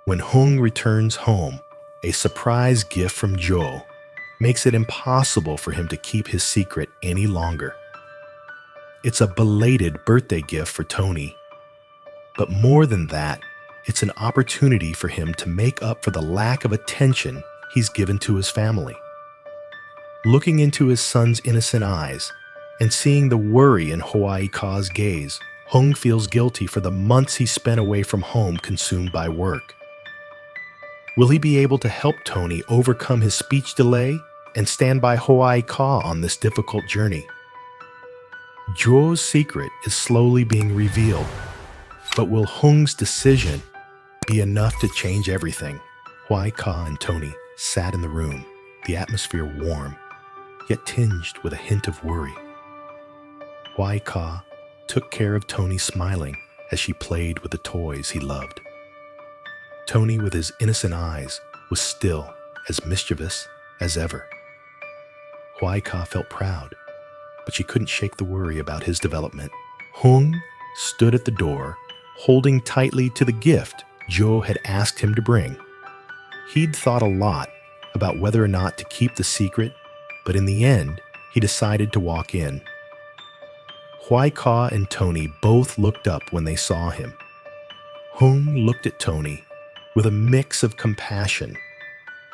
When Hùng returns home, a surprise gift from Joe makes it impossible for him to keep his secret any longer. It's a belated birthday gift for Tony. But more than that, it's an opportunity for him to make up for the lack of attention he's given to his family. Looking into his son's innocent eyes and seeing the worry in Hoai Ca's gaze, Hùng feels guilty for the months he spent away from home consumed by work. Will he be able to help Tony overcome his speech delay and stand by Hoai Ca on this difficult journey? Joe's secret is slowly being revealed, but will Hung's decision be enough to change everything? Hoai Ca and Tony sat in the room, the atmosphere warm, yet tinged with a hint of worry. Hoai Ca took care of Tony, smiling as she played with the toys he loved. Tony, with his innocent eyes, was still as mischievous as ever. Hoai Ca felt proud, but she couldn't shake the worry about his development. Hùng stood at the door, holding tightly to the gift Joe had asked him to bring. He'd thought a lot about whether or not to keep the secret, but in the end, he decided to walk in. Hoai Ca and Tony both looked up when they saw him. Hùng looked at Tony with a mix of compassion,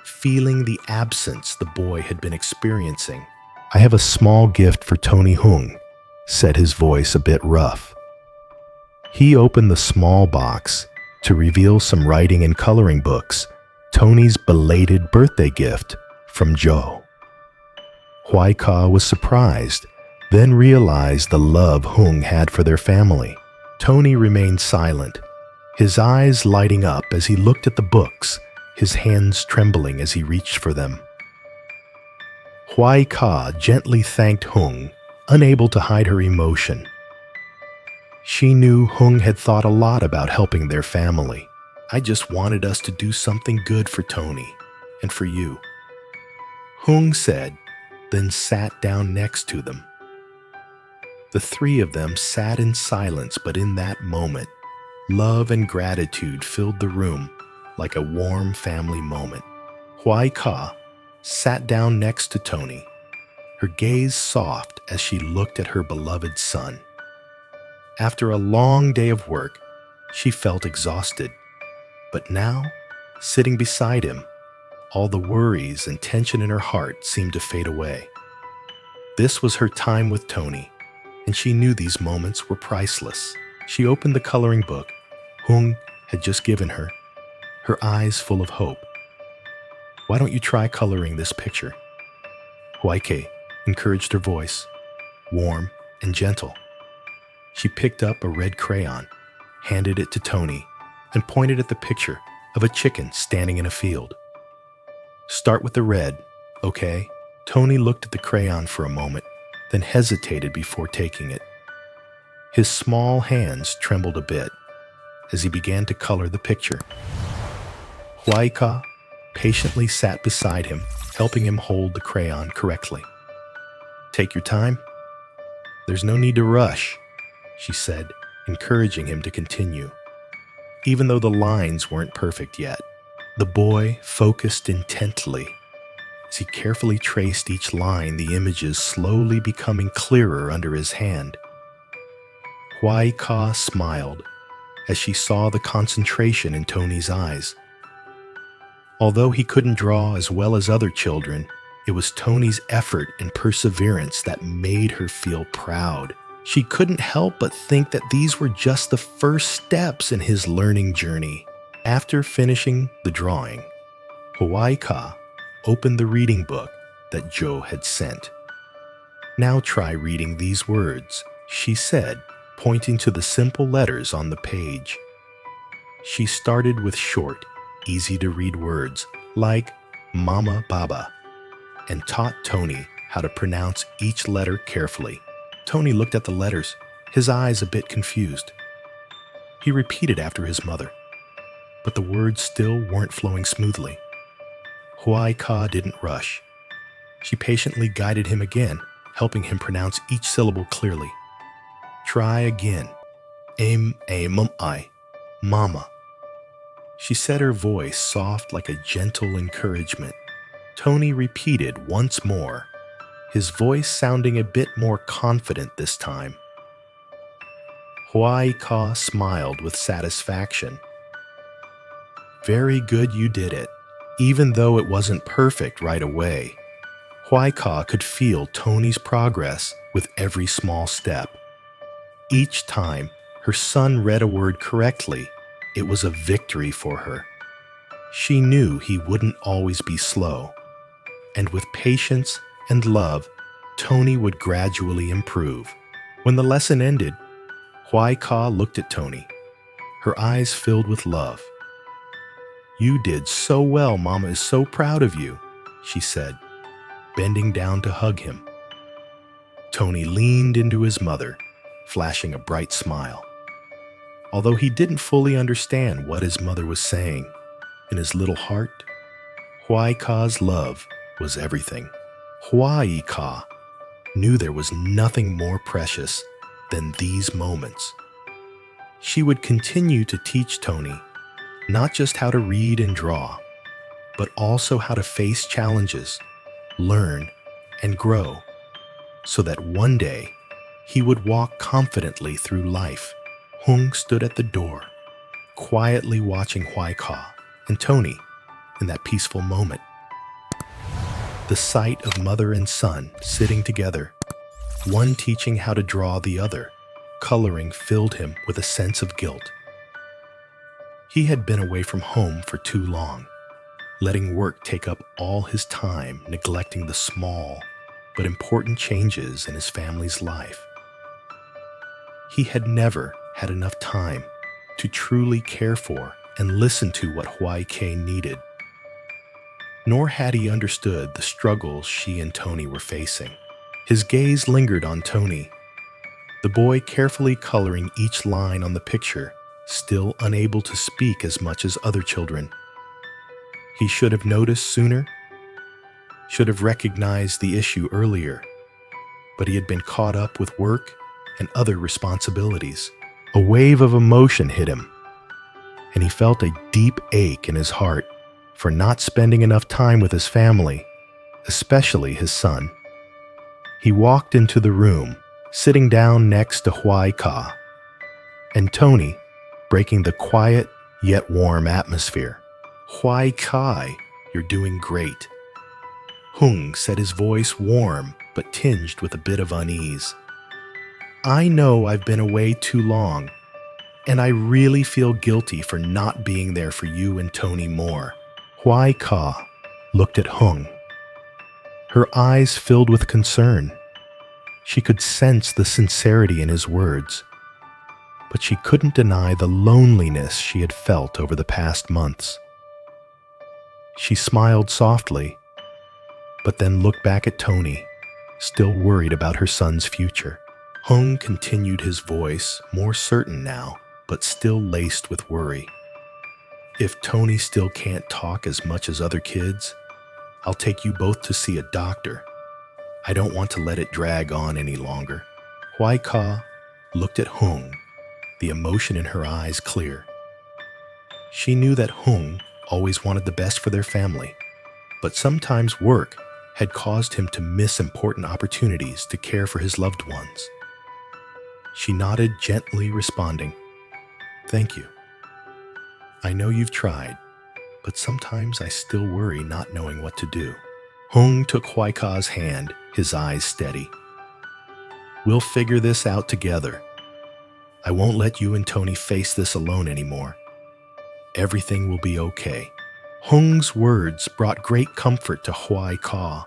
feeling the absence the boy had been experiencing. "I have a small gift for Tony Hùng," said his voice a bit rough. He opened the small box to reveal some writing and coloring books, Tony's belated birthday gift from Joe. Hoai Ca was surprised, then realized the love Hùng had for their family. Tony remained silent, his eyes lighting up as he looked at the books, his hands trembling as he reached for them. Hoai Ca gently thanked Hùng, unable to hide her emotion. She knew Hùng had thought a lot about helping their family. "I just wanted us to do something good for Tony and for you," Hùng said, then sat down next to them. The three of them sat in silence, but in that moment, love and gratitude filled the room like a warm family moment. Hoai Ca sat down next to Tony, her gaze soft as she looked at her beloved son. After a long day of work, she felt exhausted, but now, sitting beside him, all the worries and tension in her heart seemed to fade away. This was her time with Tony, and she knew these moments were priceless. She opened the coloring book Hùng had just given her, her eyes full of hope. "Why don't you try coloring this picture?" Hoai Ca encouraged, her voice warm and gentle. She picked up a red crayon, handed it to Tony, and pointed at the picture of a chicken standing in a field. "Start with the red, okay?" Tony looked at the crayon for a moment, then hesitated before taking it. His small hands trembled a bit as he began to color the picture. Hoai Ca patiently sat beside him, helping him hold the crayon correctly. "Take your time. There's no need to rush," she said, encouraging him to continue. Even though the lines weren't perfect yet, the boy focused intently. As he carefully traced each line, the images slowly becoming clearer under his hand. Hoai Ca smiled as she saw the concentration in Tony's eyes. Although he couldn't draw as well as other children, it was Tony's effort and perseverance that made her feel proud. She couldn't help but think that these were just the first steps in his learning journey. After finishing the drawing, Hoai Ca opened the reading book that Joe had sent. "Now try reading these words," she said, pointing to the simple letters on the page. She started with short, easy-to-read words like Mama Baba and taught Tony how to pronounce each letter carefully. Tony looked at the letters, his eyes a bit confused. He repeated after his mother, but the words still weren't flowing smoothly. Hoai Ca didn't rush. She patiently guided him again, helping him pronounce each syllable clearly. "Try again. I, Mama." She said, her voice soft like a gentle encouragement. Tony repeated once more, his voice sounding a bit more confident this time. Hoai Ka smiled with satisfaction. Very good, you did it. Even though it wasn't perfect right away, Hoai Ka could feel Tony's progress with every small step. Each time her son read a word correctly, it was a victory for her. She knew he wouldn't always be slow, and with patience and love, Tony would gradually improve. When the lesson ended, Hoai Ka looked at Tony, her eyes filled with love. You did so well, Mama is so proud of you, she said, bending down to hug him. Tony leaned into his mother, flashing a bright smile. Although he didn't fully understand what his mother was saying, in his little heart, Hoai Ka's love was everything. Hoai Ka knew there was nothing more precious than these moments. She would continue to teach Tony not just how to read and draw, but also how to face challenges, learn, and grow, so that one day he would walk confidently through life. Hùng stood at the door, quietly watching Hoai Ka and Tony in that peaceful moment. The sight of mother and son sitting together, one teaching how to draw the other, coloring, filled him with a sense of guilt. He had been away from home for too long, letting work take up all his time, neglecting the small but important changes in his family's life. He had never had enough time to truly care for and listen to what Hoai Ka needed. Nor had he understood the struggles she and Tony were facing. His gaze lingered on Tony, the boy carefully coloring each line on the picture, still unable to speak as much as other children. He should have noticed sooner, should have recognized the issue earlier, but he had been caught up with work and other responsibilities. A wave of emotion hit him, and he felt a deep ache in his heart for not spending enough time with his family, especially his son. He walked into the room, sitting down next to Hoai Ka, and Tony, breaking the quiet yet warm atmosphere. Hoai Ka, you're doing great. Hùng said, his voice warm but tinged with a bit of unease. I know I've been away too long, and I really feel guilty for not being there for you and Tony more. Hoai Ka looked at Hùng, her eyes filled with concern. She could sense the sincerity in his words, but she couldn't deny the loneliness she had felt over the past months. She smiled softly, but then looked back at Tony, still worried about her son's future. Hùng continued, his voice more certain now, but still laced with worry. If Tony still can't talk as much as other kids, I'll take you both to see a doctor. I don't want to let it drag on any longer. Hoai Ka looked at Hùng, the emotion in her eyes clear. She knew that Hùng always wanted the best for their family, but sometimes work had caused him to miss important opportunities to care for his loved ones. She nodded gently, responding, Thank you. I know you've tried, but sometimes I still worry not knowing what to do. Hùng took Hoai Ka's hand, his eyes steady. We'll figure this out together. I won't let you and Tony face this alone anymore. Everything will be okay. Hung's words brought great comfort to Hoai Ka.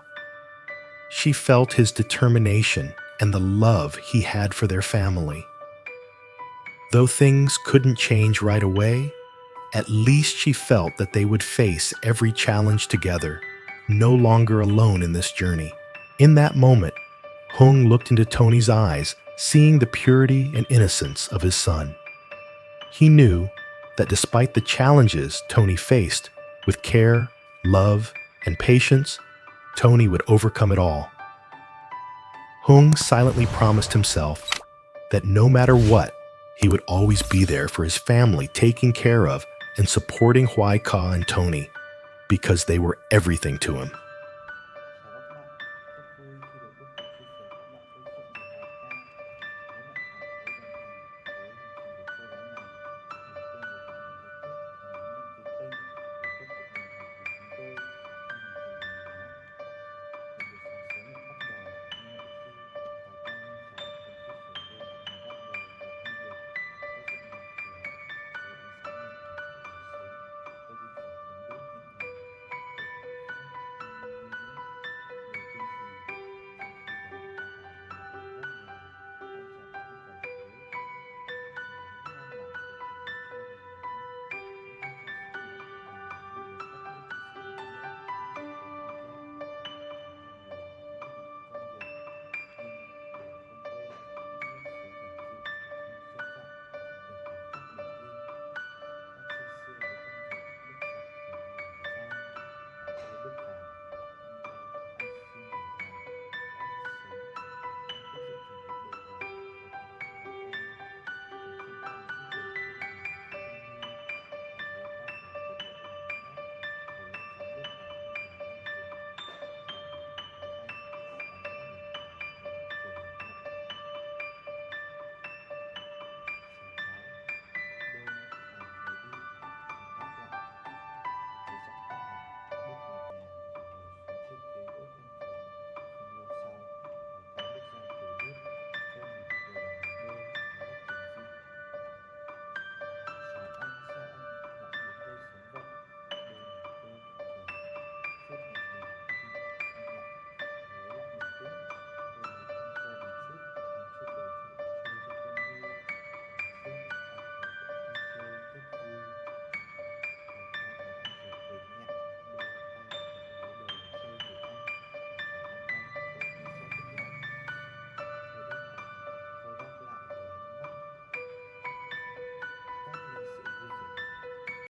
She felt his determination and the love he had for their family. Though things couldn't change right away, at least she felt that they would face every challenge together, no longer alone in this journey. In that moment, Hùng looked into Tony's eyes, seeing the purity and innocence of his son. He knew that despite the challenges Tony faced, with care, love, and patience, Tony would overcome it all. Hùng silently promised himself that no matter what, he would always be there for his family, taking care of, and supporting Hoai Ca and Tony because they were everything to him.